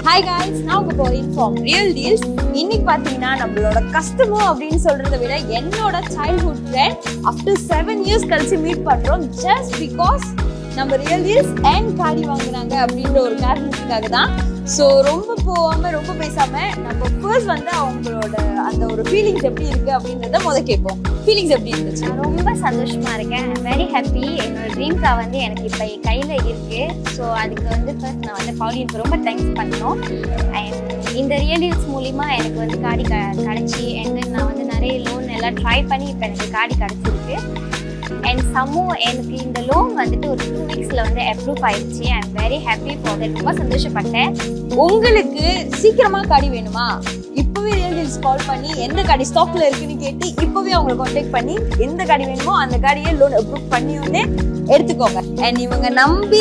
Hi guys, now we going from Real Deals. இன்னைக்கு பாத்தீங்கன்னா நம்மளோட கஸ்டமர் அப்படின்னு சொல்றதை விட என்னோட சைல்ட்ஹுட் ஃப்ரெண்ட் ஆஃப்டர் 7 years கழிச்சு மீட் பண்றோம் ஜஸ்ட் பிகாஸ் நம்ம ரியல் டீல்ஸ் அண்ட் காடி வாங்குறாங்க அப்படின்ற ஒரு காரணத்துக்காக தான். ஸோ ரொம்ப போகாம ரொம்ப பேசாம நம்ம ஃபர்ஸ்ட் வந்து அவங்களோட அந்த ஒரு ஃபீலிங்ஸ் எப்படி இருக்கு அப்படின்றத கேட்போம். ஃபீலிங்ஸ் எப்படி இருந்துச்சு? ரொம்ப சந்தோஷமா இருக்கேன், வெரி ஹாப்பி. என்னோட ட்ரீம் கார் வந்து எனக்கு இப்போ கையில் இருக்கு. ஸோ அதுக்கு வந்து ஃபர்ஸ்ட் நான் வந்து பவுலினுக்கு ரொம்ப தேங்க்ஸ் பண்ணணும். அண்ட் இந்த ரியல் டீல்ஸ் மூலிமா எனக்கு வந்து காடி கிடச்சி அண்ட் நான் வந்து நிறைய லோன் எல்லாம் ட்ரை பண்ணி இப்போ எனக்கு காடி கிடச்சிருக்கு. அண்ட் எனக்கு இந்த லோன் வந்துட்டு ஒரு 2 weeksல வந்து அப்ரூவ் ஆயிடுச்சு. I am very happy for that. ரொம்ப சந்தோஷப்பட்டேன். உங்களுக்கு சீக்கிரமா காடி வேணுமா? இப்பவே ரியல் டீல்ஸ் கால் பண்ணி எந்த காடி ஸ்டாக்ல இருக்குன்னு கேட்டு இப்பவே அவங்களை கான்டாக்ட் பண்ணி எந்த காடி வேணுமோ அந்த காடியை லோன் அப்ரூவ் பண்ணி எடுத்துக்கோங்க. அண்ட் இவங்க நம்பி